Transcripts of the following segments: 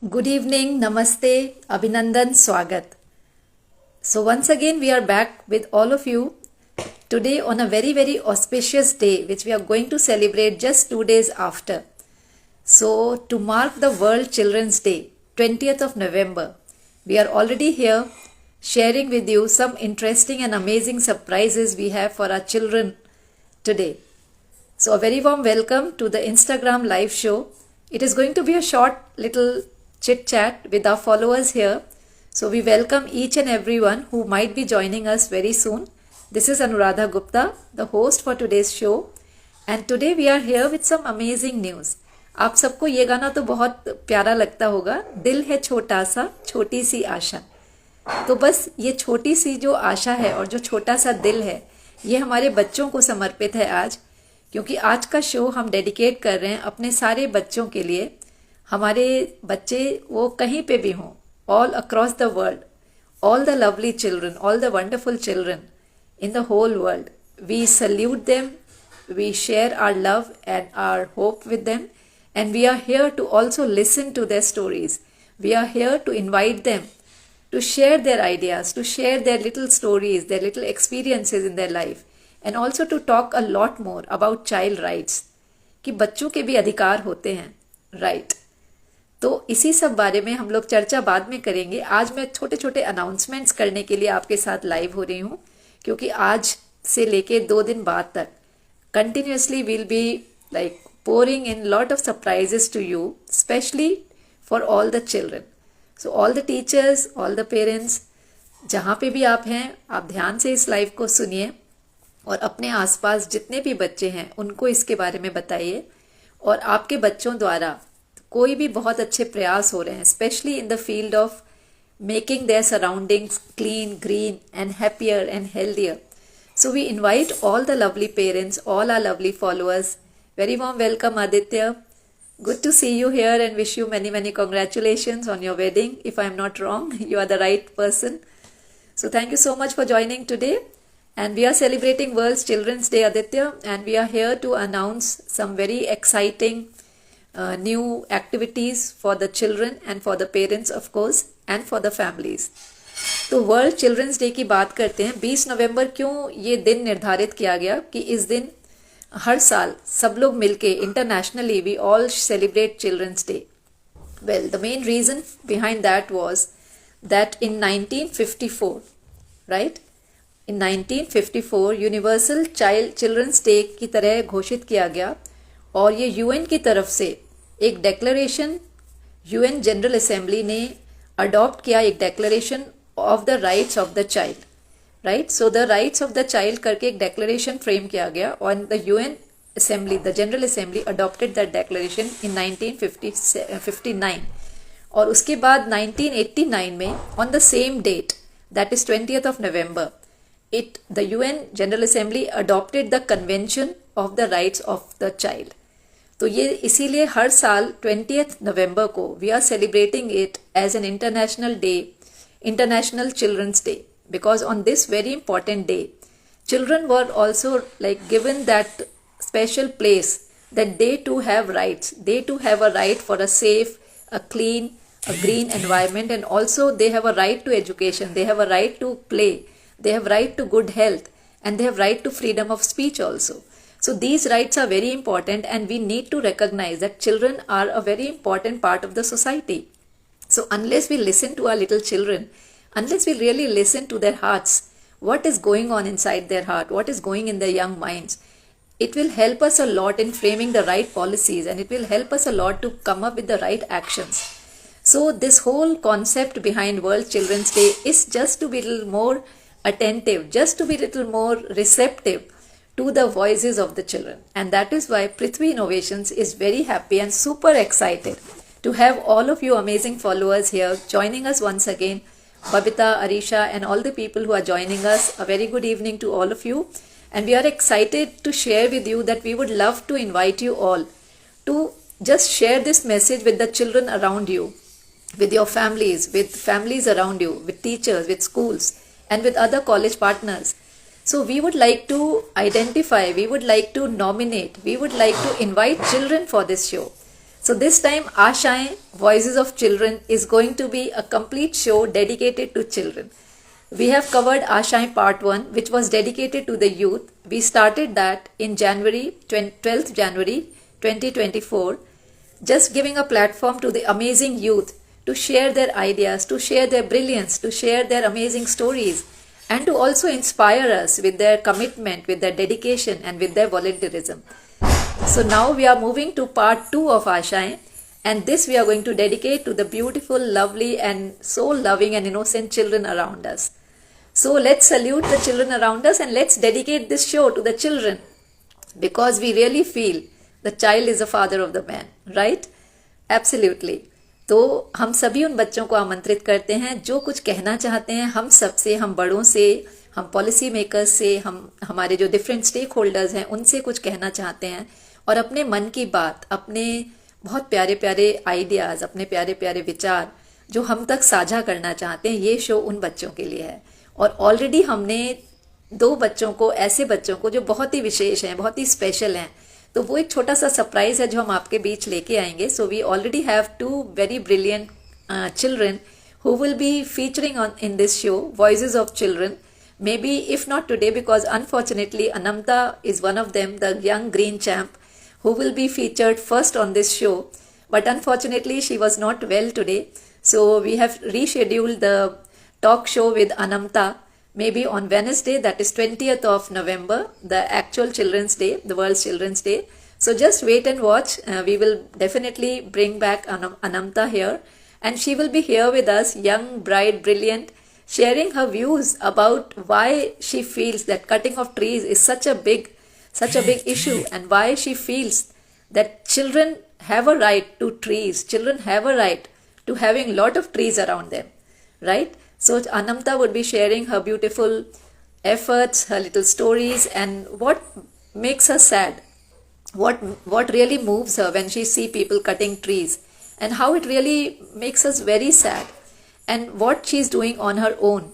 Good evening, Namaste, Abhinandan, Swagat. So, once again, we are back with all of you today on a very auspicious day, which we are going to celebrate just 2 days after. So, to mark the World Children's Day, 20th of November, we are already here sharing with you some interesting and amazing surprises we have for our children today. So, a very warm welcome to the Instagram live show. It is going to be a short little chit chat with our followers here. So, we welcome each and everyone who might be joining us very soon. This is Anuradha Gupta, the host for today's show. And today we are here with some amazing news. आप सबको ये गाना तो बहुत प्यारा लगता होगा, दिल है छोटा सा छोटी सी आशा. तो बस ये छोटी सी जो आशा है और जो छोटा सा दिल है, ये हमारे बच्चों को समर्पित है आज, क्योंकि आज का शो हम डेडिकेट कर रहे हैं अपने सारे बच्चों के लिए. हमारे बच्चे वो कहीं पे भी हों, all across the world, all the lovely children, all the wonderful children in the whole world. We salute them, we share our love and our hope with them, and we are here to also listen to their stories. We are here to invite them to share their ideas, to share their little stories, their little experiences in their life, and also to talk a lot more about child rights, कि बच्चों के भी अधिकार होते हैं, right? तो इसी सब बारे में हम लोग चर्चा बाद में करेंगे. आज मैं छोटे छोटे अनाउंसमेंट्स करने के लिए आपके साथ लाइव हो रही हूँ, क्योंकि आज से लेके 2 दिन बाद तक continuously will be like pouring in lot of surprises to you, especially for all the children. So all the teachers, all the parents, जहाँ पे भी आप हैं, आप ध्यान से इस लाइव को सुनिए और अपने आसपास जितने भी बच्चे हैं उनको इसके बारे में बताइए. और आपके बच्चों द्वारा कोई भी बहुत अच्छे प्रयास हो रहे हैं, specially in the field of making their surroundings clean, green and happier and healthier. So we invite all the lovely parents, all our lovely followers. Very warm welcome, Aditya. Good to see you here and wish you many congratulations on your wedding. If I am not wrong, you are the right person. So thank you so much for joining today. And we are celebrating World Children's Day, Aditya, and we are here to announce some very exciting new activities for the children and for the parents, of course, and for the families. तो world children's day की बात करते हैं. 20 नवंबर क्यों ये दिन निर्धारित किया गया कि इस दिन हर साल सब लोग मिलके internationally we all celebrate children's day. Well, the main reason behind that was that in 1954, right, in 1954 universal children's day की तरह घोषित किया गया और ये यूएन की तरफ से एक डेक्लरेशन, यूएन जनरल असेंबली ने अडॉप्ट किया, एक declaration of the rights of the child, right. So the rights of the child करके एक डेक्लरेशन फ्रेम किया गया और the UN assembly, the general assembly adopted that declaration in 1959. और उसके बाद 1989 में on the same date, that is 20th of November, the UN general assembly adopted the convention of the rights of the child. तो ये इसीलिए हर साल 20th नवंबर को we are celebrating it as an international day, international children's day, because on this very important day children were also like given that special place that they too have rights. They too have a right for a safe, a clean, a green environment, and also they have a right to education, they have a right to play, they have right to good health, and they have right to freedom of speech also. So these rights are very important and we need to recognize that children are a very important part of the society. So unless we listen to our little children, unless we really listen to their hearts, what is going on inside their heart, what is going in their young minds, it will help us a lot in framing the right policies and it will help us a lot to come up with the right actions. So this whole concept behind World Children's Day is just to be a little more attentive, just to be a little more receptive to the voices of the children. And that is why Prithvi Innovations is very happy and super excited to have all of you amazing followers here joining us once again. Babita, Arisha, and all the people who are joining us, a very good evening to all of you. And we are excited to share with you that we would love to invite you all to just share this message with the children around you, with your families, with families around you, with teachers, with schools, and with other college partners. So we would like to identify, we would like to nominate, we would like to invite children for this show. So this time Ashaएं Voices of Children is going to be a complete show dedicated to children. We have covered Ashaएं Part 1, which was dedicated to the youth. We started that in January, 12th January 2024, just giving a platform to the amazing youth to share their ideas, to share their brilliance, to share their amazing stories, and to also inspire us with their commitment, with their dedication, and with their volunteerism. So now we are moving to part 2 of Ashaएं, and this we are going to dedicate to the beautiful, lovely, and so loving and innocent children around us. So let's salute the children around us and let's dedicate this show to the children, because we really feel the child is the father of the man, right? Absolutely. तो हम सभी उन बच्चों को आमंत्रित करते हैं जो कुछ कहना चाहते हैं हम सबसे, हम बड़ों से, हम पॉलिसी मेकर्स से, हम हमारे जो डिफरेंट स्टेक होल्डर्स हैं उनसे कुछ कहना चाहते हैं और अपने मन की बात, अपने बहुत प्यारे प्यारे आइडियाज़, अपने प्यारे प्यारे विचार जो हम तक साझा करना चाहते हैं, ये शो उन बच्चों के लिए है. और ऑलरेडी हमने 2 बच्चों को, ऐसे बच्चों को जो बहुत ही विशेष हैं, बहुत ही स्पेशल हैं, तो वो एक छोटा सा सरप्राइज है जो हम आपके बीच लेके आएंगे. So we already have 2 very brilliant children who will be featuring in this show, Voices of Children. Maybe if not today, because unfortunately Anamta is one of them, the young green champ, who will be featured first on this show. But unfortunately she was not well today. So we have rescheduled the talk show with Anamta maybe on Wednesday, that is 20th of November, the actual Children's Day, the World's Children's Day. So just wait and watch. We will definitely bring back Anamta here, and she will be here with us, young, bright, brilliant, sharing her views about why she feels that cutting of trees is such a big issue, and why she feels that children have a right to trees, children have a right to having lot of trees around them, right? So Anamta would be sharing her beautiful efforts, her little stories, and what makes her sad, what really moves her when she see people cutting trees, and how it really makes us very sad, and what she's doing on her own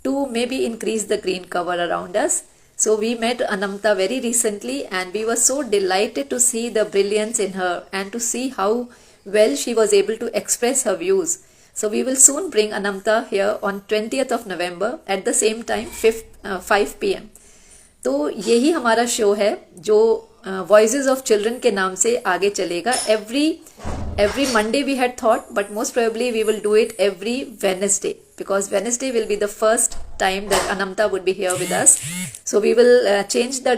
to maybe increase the green cover around us. So we met Anamta very recently, and we were so delighted to see the brilliance in her and to see how well she was able to express her views. So we will soon bring Anamta here on 20th of November at the same time 5 p.m. तो यही हमारा show है जो Voices of Children के नाम से आगे चलेगा. Every Monday we had thought, but most probably we will do it every Wednesday, because Wednesday will be the first time that Anamta would be here with us. So we will change the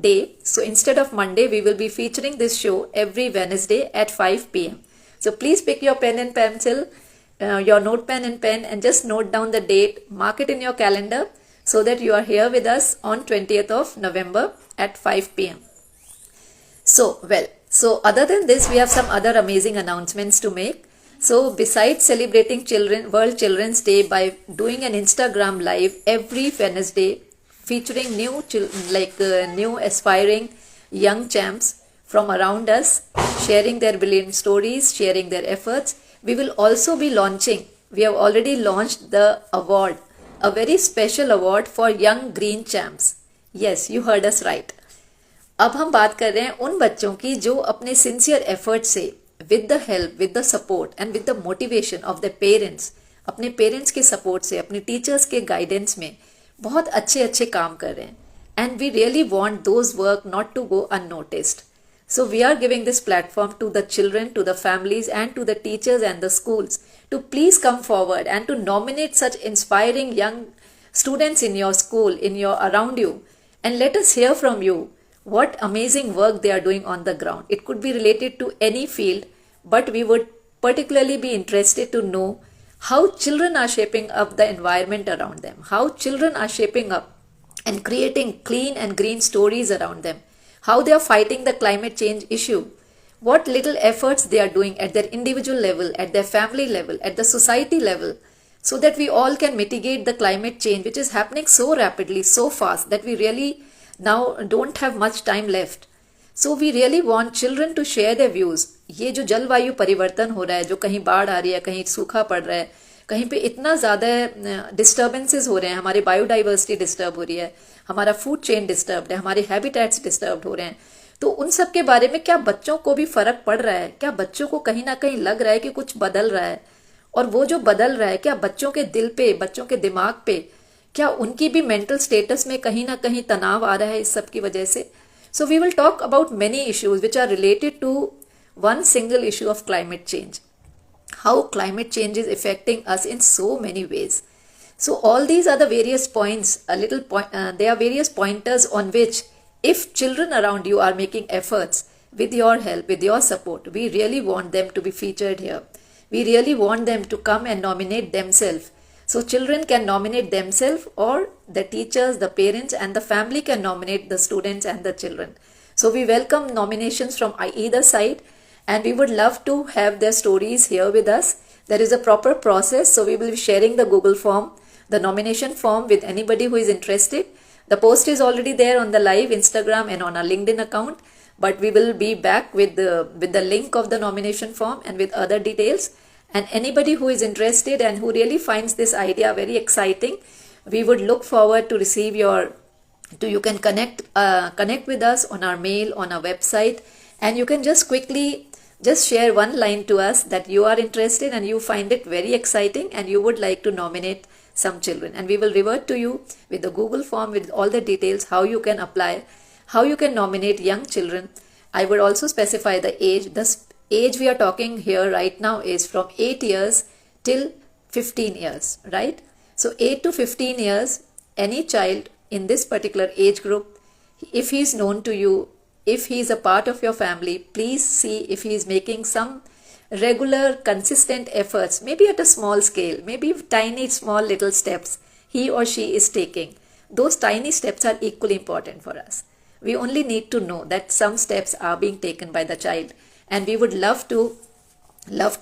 day. So instead of Monday, we will be featuring this show every Wednesday at 5 p.m. So please pick your pen and pencil, your notepad and pen, and just note down the date, mark it in your calendar so that you are here with us on 20th of November at 5 p.m. So other than this, we have some other amazing announcements to make. So besides celebrating World Children's Day by doing an Instagram live every Wednesday featuring new aspiring young champs from around us, sharing their brilliant stories, sharing their efforts, we will also be launching, we have already launched the award, a very special award for young green champs. Yes, you heard us right. अब हम बात कर रहे हैं उन बच्चों की जो अपने सिंसियर एफर्ट से, with the help, with the support and with the motivation of the parents, अपने पेरेंट्स के सपोर्ट से, अपने टीचर्स के गाइडेंस में बहुत अच्छे काम कर रहे हैं. And we really want those work not to go unnoticed. So we are giving this platform to the children, to the families, and to the teachers and the schools to please come forward and to nominate such inspiring young students in your school, around you, and let us hear from you what amazing work they are doing on the ground. It could be related to any field, but we would particularly be interested to know how children are shaping up the environment around them, how children are shaping up and creating clean and green stories around them, how they are fighting the climate change issue, what little efforts they are doing at their individual level, at their family level, at the society level, so that we all can mitigate the climate change which is happening so rapidly, so fast, that we really now don't have much time left. So we really want children to share their views. ये जो जलवायु परिवर्तन हो रहा है, जो कहीं बाढ़ आ रही है, कहीं सूखा पड़ रहा है, कहीं पे इतना ज़्यादा डिस्टर्बेंसेस हो रहे हैं, हमारी बायोडाइवर्सिटी डिस्टर्ब हो रही है, हमारा फूड चेन डिस्टर्ब्ड है, हमारे हैबिटेट्स डिस्टर्ब्ड हो रहे हैं. तो उन सब के बारे में क्या बच्चों को भी फर्क पड़ रहा है, क्या बच्चों को कहीं ना कहीं लग रहा है कि कुछ बदल रहा है, और वो जो बदल रहा है क्या बच्चों के दिल पे, बच्चों के दिमाग पे, क्या उनकी भी मेंटल स्टेटस में कहीं ना कहीं तनाव आ रहा है इस सब की वजह से. So we will talk about many issues which are related to one single issue of climate change, how climate change is affecting us in so many ways. So all these are the various points, there are various pointers on which, if children around you are making efforts with your help, with your support, we really want them to be featured here. We really want them to come and nominate themselves. So children can nominate themselves, or the teachers, the parents and the family can nominate the students and the children. So we welcome nominations from either side, and we would love to have their stories here with us. There is a proper process, so we will be sharing the Google form, the nomination form, with anybody who is interested. The post is already there on the live Instagram and on our LinkedIn account, but we will be back with the link of the nomination form and with other details. And anybody who is interested and who really finds this idea very exciting, we would look forward to receive you can connect with us on our mail, on our website, and you can just quickly share one line to us that you are interested and you find it very exciting and you would like to nominate some children, and we will revert to you with the Google form with all the details, how you can apply, how you can nominate young children. I would also specify the age. The age we are talking here right now is from 8 years till 15 years, right? So 8 to 15 years, any child in this particular age group, if he is known to you, if he is a part of your family, please see if he is making some regular consistent efforts, maybe at a small scale, maybe tiny small little steps he or she is taking. Those tiny steps are equally important for us. We only need to know that some steps are being taken by the child, and we would love to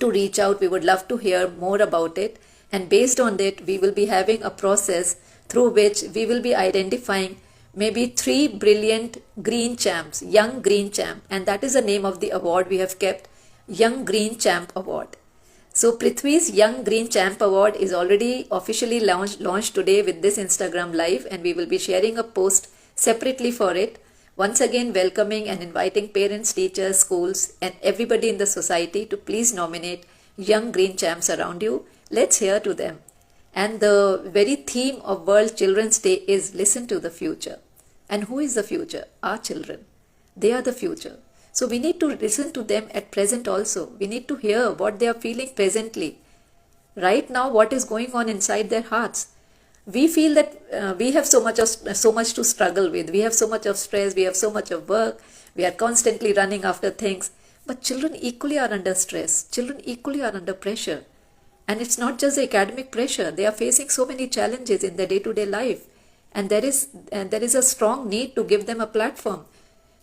reach out. We would love to hear more about it, and based on that we will be having a process through which we will be identifying maybe 3 brilliant green champs, young green champ, and that is the name of the award we have kept, Young Green Champ Award. So Prithvi's Young Green Champ Award is already officially launched today with this Instagram live, and we will be sharing a post separately for it. Once again welcoming and inviting parents, teachers, schools and everybody in the society to please nominate young green champs around you. Let's hear to them. And the very theme of World Children's Day is listen to the future. And who is the future? Our children. They are the future. So we need to listen to them at present also. We need to hear what they are feeling presently. Right now, what is going on inside their hearts. We feel that we have so much to struggle with. We have so much of stress. We have so much of work. We are constantly running after things. But children equally are under stress. Children equally are under pressure. And it's not just the academic pressure. They are facing so many challenges in their day-to-day life. And there is a strong need to give them a platform,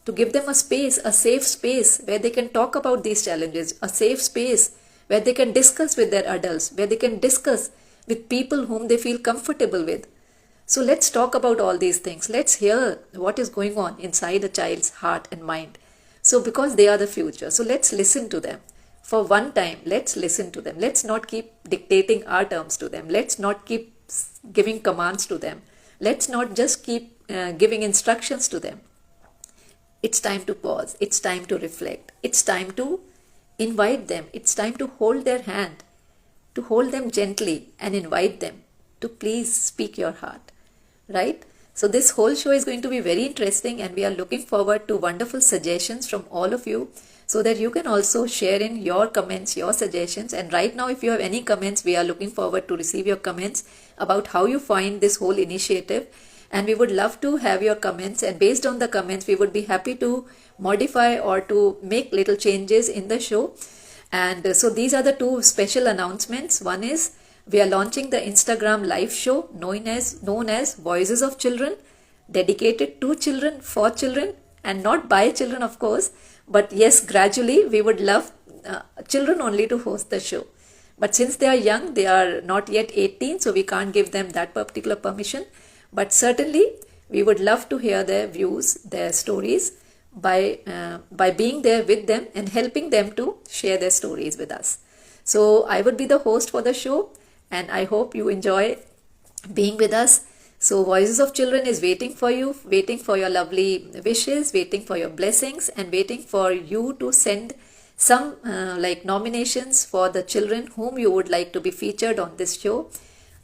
to give them a space, a safe space where they can talk about these challenges, a safe space where they can discuss with their adults, where they can discuss with people whom they feel comfortable with. So let's talk about all these things. Let's hear what is going on inside a child's heart and mind. So because they are the future, so let's listen to them. For one time, let's listen to them. Let's not keep dictating our terms to them. Let's not keep giving commands to them. Let's not just keep giving instructions to them. It's time to pause. It's time to reflect. It's time to invite them. It's time to hold their hand, to hold them gently and invite them to please speak your heart, right? So this whole show is going to be very interesting, and we are looking forward to wonderful suggestions from all of you, so that you can also share in your comments, your suggestions. And right now, if you have any comments, we are looking forward to receive your comments about how you find this whole initiative. And we would love to have your comments, and based on the comments, we would be happy to modify or to make little changes in the show. And so these are the two special announcements. One is we are launching the Instagram live show known as Voices of Children, dedicated to children, for children, and not by children, of course. But yes, gradually we would love children only to host the show. But since they are young, they are not yet 18, so we can't give them that particular permission. But certainly, we would love to hear their views, their stories, by being there with them and helping them to share their stories with us. So I would be the host for the show, and I hope you enjoy being with us. So Voices of Children is waiting for you, waiting for your lovely wishes, waiting for your blessings, and waiting for you to send some like nominations for the children whom you would like to be featured on this show.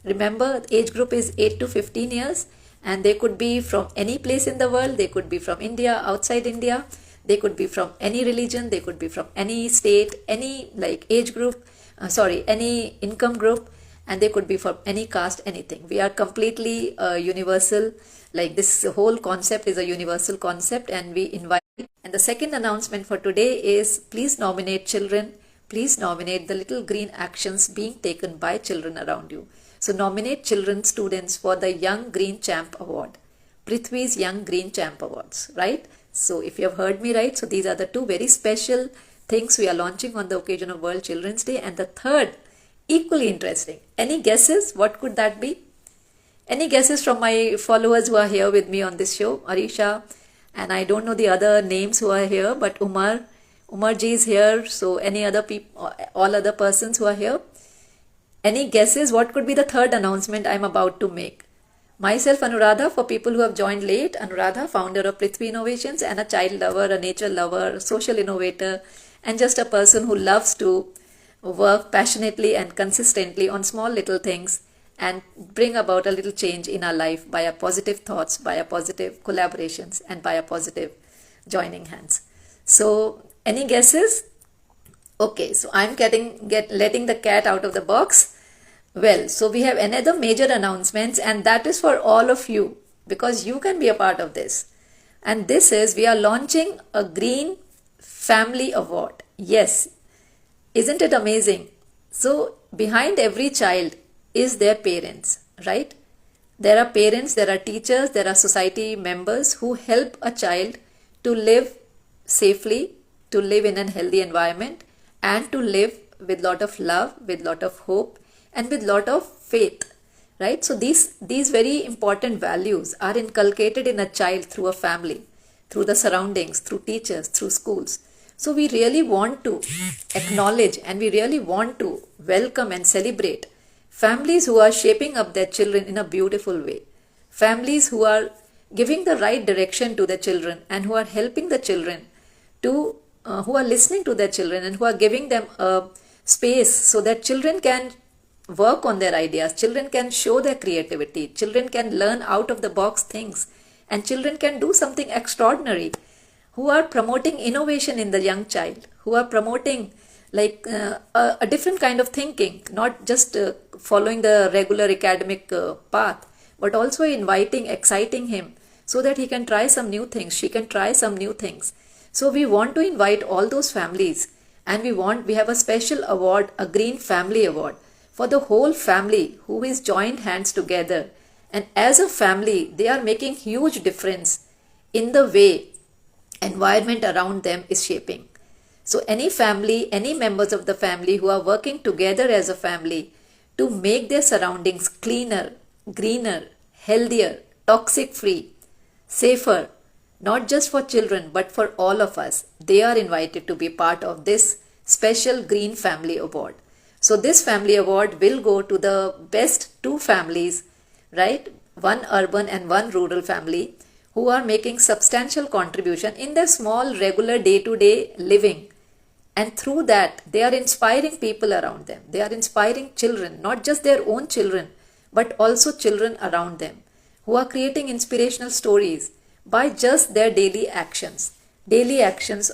Remember, age group is 8 to 15 years, and they could be from any place in the world. They could be from India, outside India. They could be from any religion. They could be from any state, any like age group, any income group, and they could be from any caste, anything. We are completely universal. Like this whole concept is a universal concept, and we invite. And the second announcement for today is please nominate children. Please nominate the little green actions being taken by children around you. So nominate children students for the Young Green Champ Award, Prithvi's Young Green Champ Awards, right? So if you have heard me right, so these are the two very special things we are launching on the occasion of World Children's Day. And the third, equally interesting. Any guesses? What could that be? Any guesses from my followers who are here with me on this show? Arisha, and I don't know the other names who are here, but Umar ji is here. So any other people, all other persons who are here? Any guesses? What could be the third announcement I'm about to make? Myself, Anuradha, for people who have joined late, Anuradha, founder of Prithvi Innovations, and a child lover, a nature lover, a social innovator, and just a person who loves to work passionately and consistently on small little things and bring about a little change in our life by our positive thoughts, by our positive collaborations, and by our positive joining hands. So, any guesses? Okay, so I'm letting the cat out of the box. Well, so we have another major announcements, and that is for all of you, because you can be a part of this. And this is, we are launching a Green Family Award. Yes, isn't it amazing? So behind every child is their parents, right? There are parents, there are teachers, there are society members who help a child to live safely, to live in a healthy environment, and to live with lot of love, with lot of hope, and with lot of faith, right? So these very important values are inculcated in a child through a family, through the surroundings, through teachers, through schools. So we really want to acknowledge and we really want to welcome and celebrate families who are shaping up their children in a beautiful way. Families who are giving the right direction to their children and who are helping the children to who are listening to their children and who are giving them a space so that children can work on their ideas, children can show their creativity, children can learn out of the box things, and children can do something extraordinary, who are promoting innovation in the young child, who are promoting like a different kind of thinking, not just following the regular academic path, but also inviting, exciting him so that he can try some new things, she can try some new things. So we want to invite all those families, and we have a special award, a Green Family Award, for the whole family who is joined hands together, and as a family they are making huge difference in the way environment around them is shaping. So any family, any members of the family who are working together as a family to make their surroundings cleaner, greener, healthier, toxic free, safer, not just for children but for all of us, they are invited to be part of this special Green Family Award. So this family award will go to the best two families, right? One urban and one rural family who are making substantial contribution in their small regular day-to-day living. And through that, they are inspiring people around them. They are inspiring children, not just their own children, but also children around them, who are creating inspirational stories by just their daily actions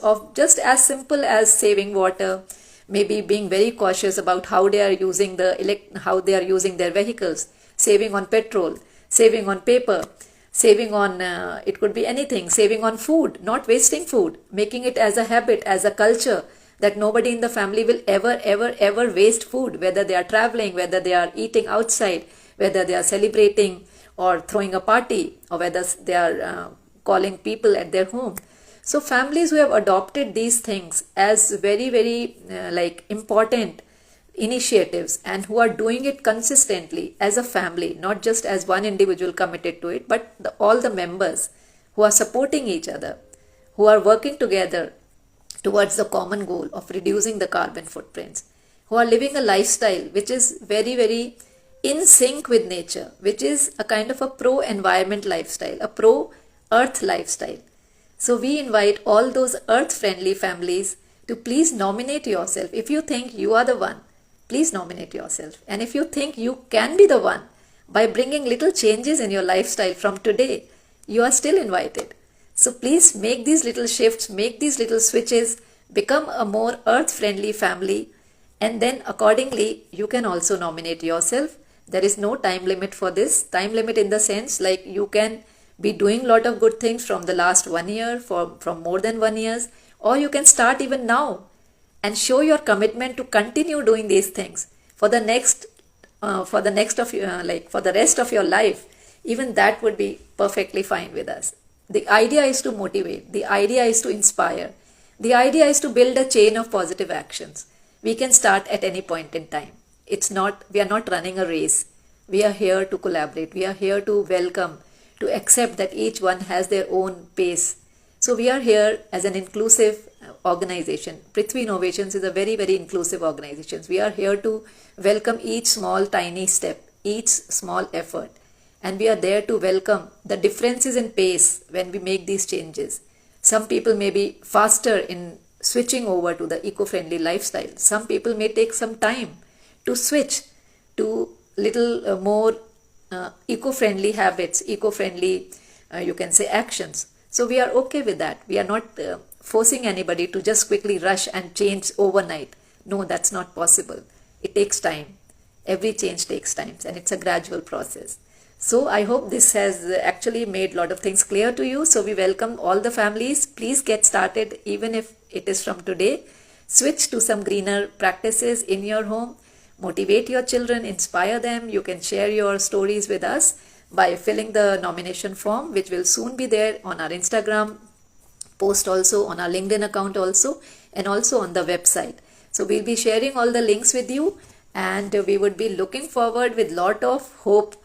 of just as simple as saving water, maybe being very cautious about how they are using their vehicles, saving on petrol, saving on paper, saving on it could be anything, saving on food, not wasting food, making it as a habit, as a culture, that nobody in the family will ever waste food, whether they are traveling, whether they are eating outside, whether they are celebrating or throwing a party, or whether they are calling people at their home. So families who have adopted these things as very like important initiatives and who are doing it consistently as a family, not just as one individual committed to it, but all the members who are supporting each other, who are working together towards the common goal of reducing the carbon footprints, who are living a lifestyle which is very in sync with nature, which is a kind of a pro-environment lifestyle, a pro-earth lifestyle. So we invite all those earth-friendly families to please nominate yourself. If you think you are the one, please nominate yourself. And if you think you can be the one by bringing little changes in your lifestyle from today, you are still invited. So please make these little shifts, make these little switches, become a more earth-friendly family, and then accordingly you can also nominate yourself. There is no time limit for this. Time limit in the sense like you can be doing lot of good things from the last 1 year, from more than 1 years, or you can start even now and show your commitment to continue doing these things for the rest of your life. Even that would be perfectly fine with us. The idea is to motivate, the idea is to inspire, the idea is to build a chain of positive actions. We can start at any point in time. We are not running a race. We are here to collaborate. We are here to welcome, to accept that each one has their own pace. So we are here as an inclusive organization. Prithvi Innovations is a very, very inclusive organization. We are here to welcome each small, tiny step, each small effort. And we are there to welcome the differences in pace when we make these changes. Some people may be faster in switching over to the eco-friendly lifestyle. Some people may take some time to switch to little more eco-friendly habits, eco-friendly, you can say, actions. So we are okay with that. We are not forcing anybody to just quickly rush and change overnight. No, that's not possible. It takes time. Every change takes time, and it's a gradual process. So I hope this has actually made a lot of things clear to you. So we welcome all the families. Please get started, even if it is from today. Switch to some greener practices in your home. Motivate your children, inspire them. You can share your stories with us by filling the nomination form, which will soon be there on our Instagram post, also on our LinkedIn account also, and also on the website. So we'll be sharing all the links with you, and we would be looking forward with lot of hope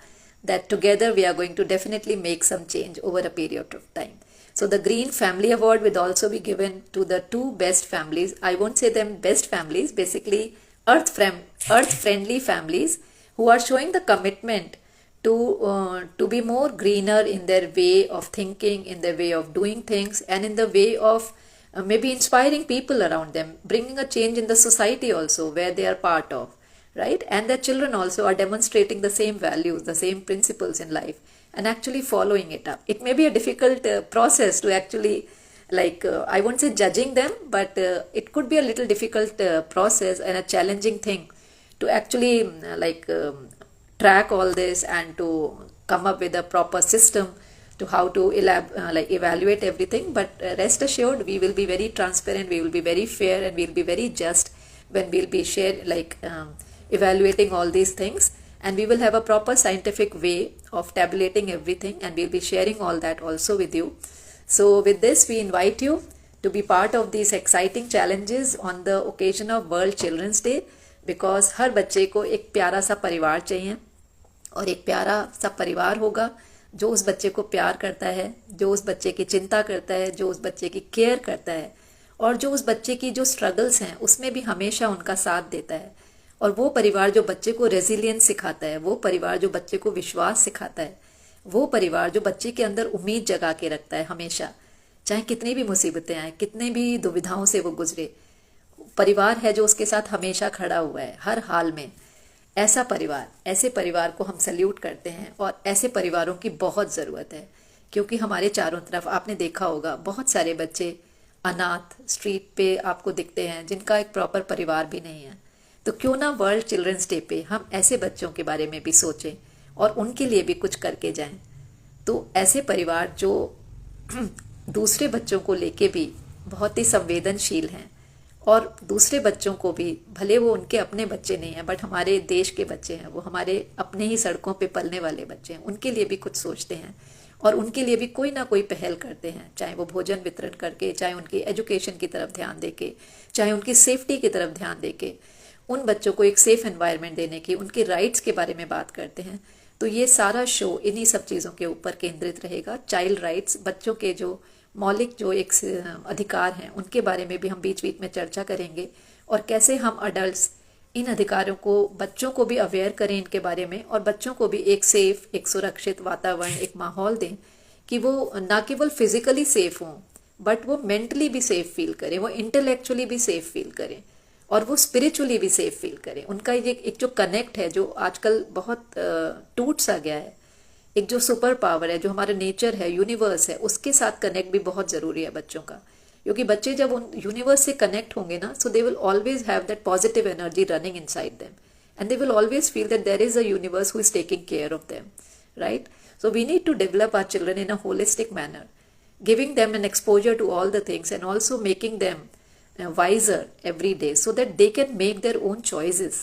that together we are going to definitely make some change over a period of time. So the Green Family Award will also be given to the 2 best families. I won't say them best families, basically earth-friendly families who are showing the commitment to be more greener in their way of thinking, in their way of doing things, and in the way of maybe inspiring people around them, bringing a change in the society also where they are part of. Right? And their children also are demonstrating the same values, the same principles in life, and actually following it up. It may be a difficult process to actually, I won't say judging them, but it could be a little difficult process and a challenging thing to actually track all this and to come up with a proper system to how to evaluate everything. But rest assured, we will be very transparent, we will be very fair, and we will be very just when we'll be evaluating all these things, and we will have a proper scientific way of tabulating everything, and we'll be sharing all that also with you. So with this, we invite you to be part of these exciting challenges on the occasion of World Children's Day, because हर बच्चे को एक प्यारा सा परिवार चाहिए, और एक प्यारा सा परिवार होगा जो उस बच्चे को प्यार करता है, जो उस बच्चे की चिंता करता है, जो उस बच्चे की केयर करता है, और जो उस बच्चे की जो स्ट्रगल्स हैं उसमें भी हमेशा उनका साथ देता है। और वो परिवार जो बच्चे को रेजिलियंस सिखाता है, वो परिवार जो बच्चे को विश्वास सिखाता है, वो परिवार जो बच्चे के अंदर उम्मीद जगा के रखता है हमेशा, चाहे कितनी भी मुसीबतें आए, कितने भी दुविधाओं से वो गुजरे, परिवार है जो उसके साथ हमेशा खड़ा हुआ है हर हाल में। ऐसा परिवार, ऐसे परिवार को हम सल्यूट करते हैं, और ऐसे परिवारों की बहुत ज़रूरत है, क्योंकि हमारे चारों तरफ आपने देखा होगा बहुत सारे बच्चे अनाथ स्ट्रीट पे आपको दिखते हैं जिनका एक प्रॉपर परिवार भी नहीं है। तो क्यों ना वर्ल्ड चिल्ड्रंस डे पे हम ऐसे बच्चों के बारे में भी सोचें और उनके लिए भी कुछ करके जाएं। तो ऐसे परिवार जो दूसरे बच्चों को लेके भी बहुत ही संवेदनशील हैं, और दूसरे बच्चों को भी, भले वो उनके अपने बच्चे नहीं हैं बट हमारे देश के बच्चे हैं, वो हमारे अपने ही सड़कों पे पलने वाले बच्चे हैं, उनके लिए भी कुछ सोचते हैं और उनके लिए भी कोई ना कोई पहल करते हैं, चाहे वो भोजन वितरण करके, चाहे उनकी एजुकेशन की तरफ ध्यान देके, चाहे उनकी सेफ्टी की तरफ ध्यान देके, उन बच्चों को एक सेफ एनवायरनमेंट देने की, उनके राइट्स के बारे में बात करते हैं। तो ये सारा शो इन्हीं सब चीज़ों के ऊपर केंद्रित रहेगा। चाइल्ड राइट्स, बच्चों के जो मौलिक जो एक अधिकार हैं उनके बारे में भी हम बीच बीच में चर्चा करेंगे, और कैसे हम अडल्ट्स इन अधिकारों को बच्चों को भी अवेयर करें इनके बारे में, और बच्चों को भी एक सेफ, एक सुरक्षित वातावरण, एक माहौल दें कि वो ना केवल फिजिकली सेफ हों बट वो मेंटली भी सेफ फील करें, वो इंटेलेक्चुअली भी सेफ फील करें और वो स्पिरिचुअली भी सेफ फील करें। उनका ये एक जो कनेक्ट है जो आजकल बहुत टूट सा गया है, एक जो सुपर पावर है, जो हमारा नेचर है, यूनिवर्स है, उसके साथ कनेक्ट भी बहुत ज़रूरी है बच्चों का। क्योंकि बच्चे जब उन यूनिवर्स से कनेक्ट होंगे ना, so they will always have that positive energy running inside them, and they will always feel that there is a universe who is taking care of them, right? So we need to develop our children in a holistic manner, giving them an exposure to all the things and also making them wiser every day so that they can make their own choices.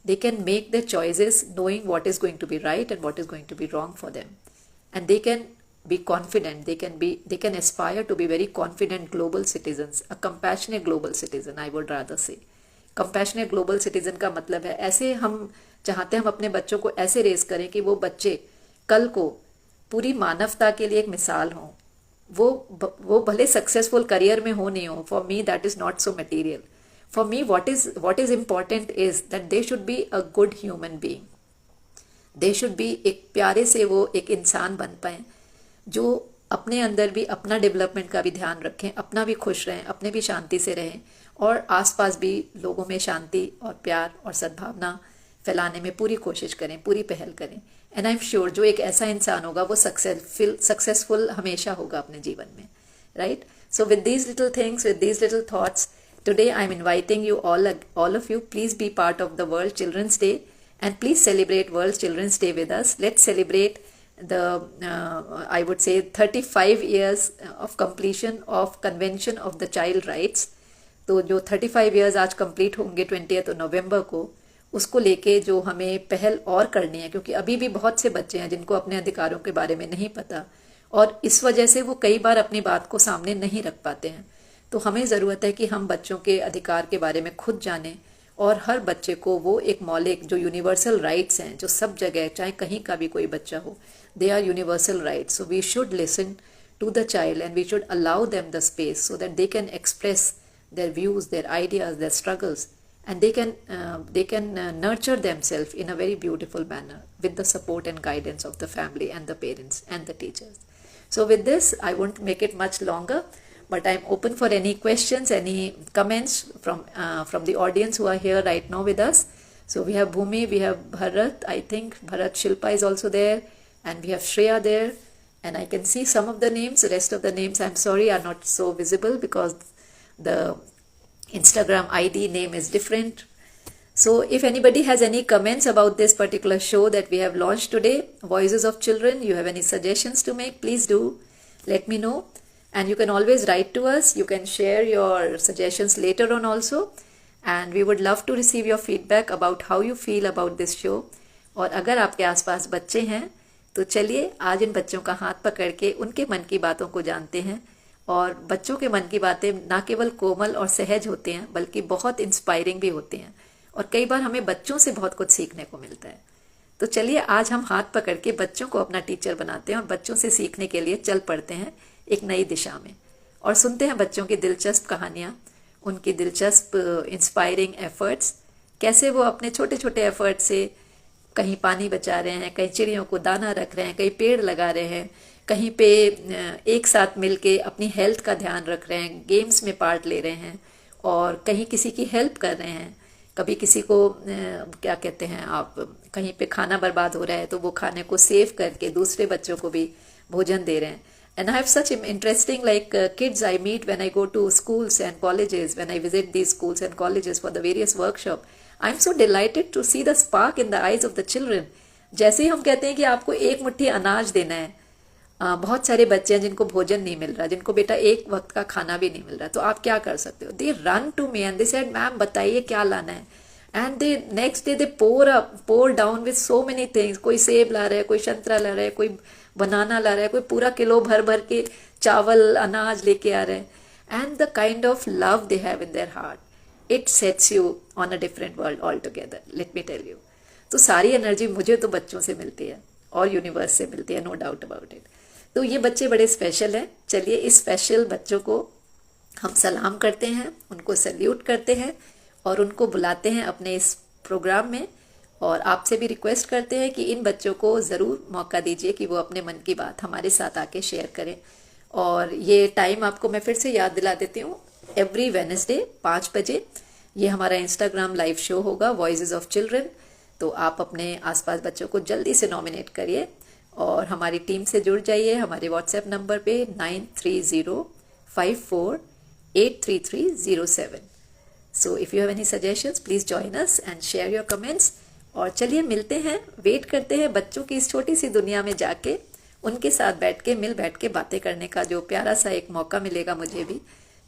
They can make their choices knowing what is going to be right and what is going to be wrong for them. And they can be confident, they can aspire to be very confident global citizens, a compassionate global citizen, I would rather say. Compassionate global citizen का मतलब है ऐसे हम चाहते हैं हम अपने बच्चों को ऐसे रेस करें कि वो बच्चे कल को पूरी मानवता के लिए एक मिसाल हों। वो भले सक्सेसफुल करियर में हो नहीं हो, for me that is not so material. For me what is important is that they should be a good human being, they should be एक प्यारे से वो एक इंसान बन पाए जो अपने अंदर भी अपना डेवलपमेंट का भी ध्यान रखें, अपना भी खुश रहें, अपने भी शांति से रहें और आसपास भी लोगों में शांति और प्यार और सद्भावना फैलाने में पूरी कोशिश करें, पूरी पहल करें। एंड आई एम श्योर जो एक ऐसा इंसान होगा वो सक्सेसफुल हमेशा होगा अपने जीवन में, right? So with these little things, with these little thoughts, today I am inviting you all of you, please be part of the World Children's Day and please celebrate World Children's Day with us. Let's celebrate the I would say 35 years of completion of Convention of the Child Rights. तो जो 35 years आज complete होंगे 20 नवंबर को, उसको लेके जो हमें पहल और करनी है, क्योंकि अभी भी बहुत से बच्चे हैं जिनको अपने अधिकारों के बारे में नहीं पता और इस वजह से वो कई बार अपनी बात को सामने नहीं रख पाते हैं। तो हमें ज़रूरत है कि हम बच्चों के अधिकार के बारे में खुद जानें और हर बच्चे को वो एक मौलिक जो यूनिवर्सल राइट्स हैं, जो सब जगह चाहे कहीं का भी कोई बच्चा हो, they are universal rights. So we should listen to the child and we should allow them the space so that they can express their views, their ideas, their struggles, and they can nurture themselves in a very beautiful manner with the support and guidance of the family and the parents and the teachers. So with this, I won't make it much longer, but I'm open for any questions, any comments from the audience who are here right now with us. So we have Bhumi, we have Bharat, I think Bharat Shilpa is also there, and we have Shreya there, and I can see some of the names. The rest of the names, I'm sorry, are not so visible because the Instagram ID name is different. So if anybody has any comments about this particular show that we have launched today, Voices of Children, you have any suggestions to make, please do let me know. And you can always write to us. You can share your suggestions later on also. And we would love to receive your feedback about how you feel about this show. और अगर आपके आसपास बच्चे हैं तो चलिए आज इन बच्चों का हाथ पकड़ के उनके मन की बातों को जानते हैं। और बच्चों के मन की बातें ना केवल कोमल और सहज होते हैं बल्कि बहुत इंस्पायरिंग भी होते हैं और कई बार हमें बच्चों से बहुत कुछ सीखने को मिलता है। तो चलिए आज हम हाथ पकड़ के बच्चों को अपना टीचर बनाते हैं और बच्चों से सीखने के लिए चल पड़ते हैं एक नई दिशा में और सुनते हैं बच्चों की दिलचस्प कहानियाँ, उनकी दिलचस्प इंस्पायरिंग एफर्ट्स, कैसे वो अपने छोटे छोटे एफर्ट से कहीं पानी बचा रहे हैं, कहीं चिड़ियों को दाना रख रहे हैं, कहीं पेड़ लगा रहे हैं, कहीं पे एक साथ मिलके अपनी हेल्थ का ध्यान रख रहे हैं, गेम्स में पार्ट ले रहे हैं और कहीं किसी की हेल्प कर रहे हैं। कभी किसी को क्या कहते हैं आप, कहीं पे खाना बर्बाद हो रहा है तो वो खाने को सेव करके दूसरे बच्चों को भी भोजन दे रहे हैं। And I have such interesting kids I meet when I go to schools and colleges, when I visit these schools and colleges for the various workshop. I'm so delighted to see the spark in the eyes of the children. जैसे ही हम कहते हैं कि आपको एक मुट्ठी अनाज देना है, बहुत सारे बच्चे हैं जिनको भोजन नहीं मिल रहा, जिनको बेटा एक वक्त का खाना भी नहीं मिल रहा, तो आप क्या कर सकते हो? They ran to me and they said ma'am बताइए क्या लाना है, and they next day they pour down with so many things. कोई सेब ला रहा है, कोई संतरा ला रहा है, कोई बनाना ला रहा है, कोई पूरा किलो भर भर के चावल अनाज लेके आ रहे हैं, and the kind of love they have in their heart, it sets you on a different world all together, let me tell you. तो सारी एनर्जी मुझे तो बच्चों से मिलती है और यूनिवर्स से मिलती है, नो डाउट अबाउट इट। तो ये बच्चे बड़े स्पेशल हैं। चलिए इस स्पेशल बच्चों को हम सलाम करते हैं, उनको सल्यूट करते हैं और उनको बुलाते हैं अपने इस प्रोग्राम में, और आपसे भी रिक्वेस्ट करते हैं कि इन बच्चों को ज़रूर मौका दीजिए कि वो अपने मन की बात हमारे साथ आके शेयर करें। और ये टाइम आपको मैं फिर से याद दिला देती हूँ, एवरी वेडनेसडे 5 बजे ये हमारा इंस्टाग्राम लाइव शो होगा, वॉइसेस ऑफ चिल्ड्रन। तो आप अपने आसपास बच्चों को जल्दी से नॉमिनेट करिए और हमारी टीम से जुड़ जाइए हमारे व्हाट्सएप नंबर पे 9305483307। So if you have any suggestions please join us and share your comments. और चलिए मिलते हैं, वेट करते हैं बच्चों की इस छोटी सी दुनिया में जाके उनके साथ बैठ के बातें करने का जो प्यारा सा एक मौका मिलेगा मुझे भी,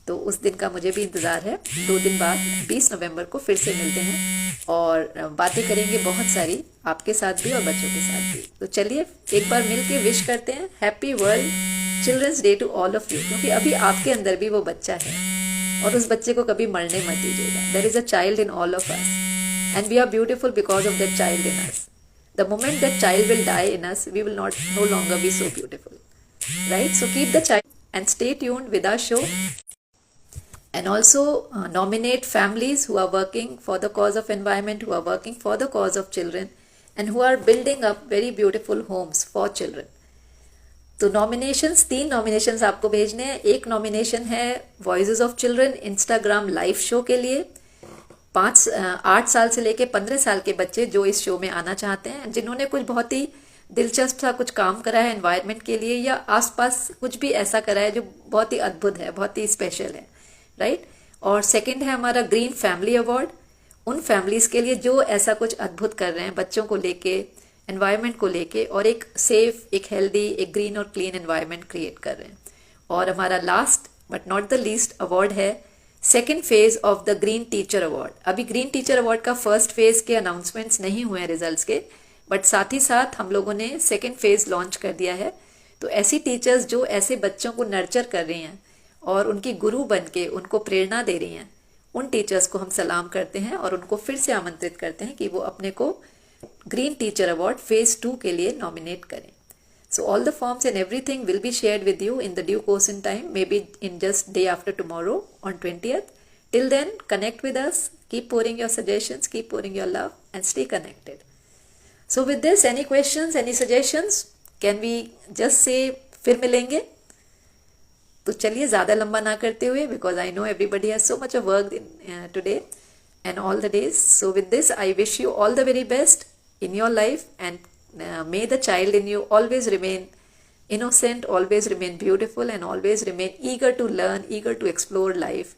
तो उस दिन का मुझे भी इंतज़ार है। 2 दिन बाद 20 नवंबर को फिर से मिलते हैं और बातें करेंगे बहुत सारी, आपके साथ भी और बच्चों के साथ भी। तो चलिए एक बार मिल के विश करते हैं, happy world children's day to all of you, क्योंकि अभी आपके अंदर भी वो बच्चा है और उस बच्चे को कभी मरने मत दीजिएगा। There is a child in all of us and we are beautiful because of that child in us. The moment that child will die in us, we will no longer be so beautiful, right? So keep the child and stay tuned with our show, and also nominate families who are working for the cause of environment, who are working for the cause of children, and who are building up very beautiful homes for children. तो nominations, 3 nominations आपको भेजने हैं। एक nomination है voices of children Instagram live show के लिए, 8 साल से लेके 15 साल के बच्चे जो इस शो में आना चाहते हैं, जिन्होंने कुछ बहुत ही दिलचस्प सा कुछ काम करा है एनवायरनमेंट के लिए या आसपास कुछ भी ऐसा करा है जो बहुत ही अद्भुत है, बहुत ही स्पेशल है, राइट। और सेकंड है हमारा ग्रीन फैमिली अवार्ड, उन फैमिलीज के लिए जो ऐसा कुछ अद्भुत कर रहे हैं बच्चों को लेके, एनवायरनमेंट को लेके, और एक सेफ, एक हेल्दी, एक ग्रीन और क्लीन एनवायरनमेंट क्रिएट कर रहे हैं। और हमारा last but not the least award है second phase of the green teacher award. अभी ग्रीन टीचर अवार्ड का फर्स्ट फेज के अनाउंसमेंट्स नहीं हुए हैं रिजल्ट्स के, बट साथ ही साथ हम लोगों ने सेकेंड फेज लॉन्च कर दिया है। तो ऐसी टीचर्स जो ऐसे बच्चों को नर्चर कर रही हैं और उनकी गुरु बन के उनको प्रेरणा दे रही हैं, उन टीचर्स को हम सलाम करते हैं और उनको फिर से आमंत्रित करते हैं कि वो अपने को ग्रीन टीचर अवार्ड फेज 2 के लिए नॉमिनेट करें। So all the forms and everything will be shared with you in the due course in time, maybe in just day after tomorrow on 20th. Till then, connect with us, keep pouring your suggestions, keep pouring your love, and stay connected. So with this, any questions, any suggestions? Can we just say फिर मिलेंगे? तो चलिए ज़्यादा लंबा ना करते हुए, because I know everybody has so much of work today and all the days. So with this, I wish you all the very best in your life, and may the child in you always remain innocent, always remain beautiful, and always remain eager to learn, eager to explore life,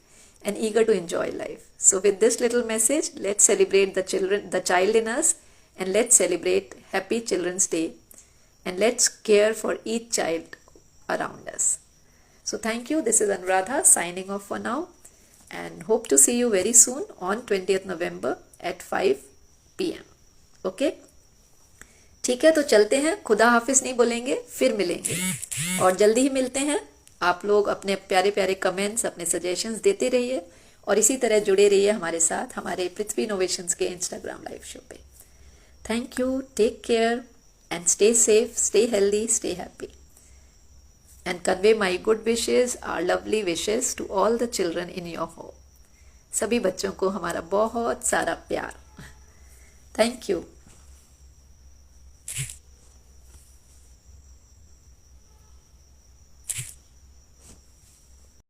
and eager to enjoy life. So with this little message, let's celebrate the child in us, and let's celebrate Happy Children's Day, and let's care for each child around us. So thank you. This is Anuradha signing off for now, and hope to see you very soon on 20th November at 5 PM. Okay? ठीक है, तो चलते हैं, खुदा हाफिज नहीं बोलेंगे, फिर मिलेंगे और जल्दी ही मिलते हैं। आप लोग अपने प्यारे प्यारे कमेंट्स, अपने सजेशंस देते रहिए और इसी तरह जुड़े रहिए हमारे साथ हमारे पृथ्वी इनोवेशंस के इंस्टाग्राम लाइव शो पे। Thank you, take care and stay safe, stay healthy, stay happy, and convey my good wishes, our lovely wishes to all the children in your home. सभी बच्चों को हमारा बहुत सारा प्यार। Thank you.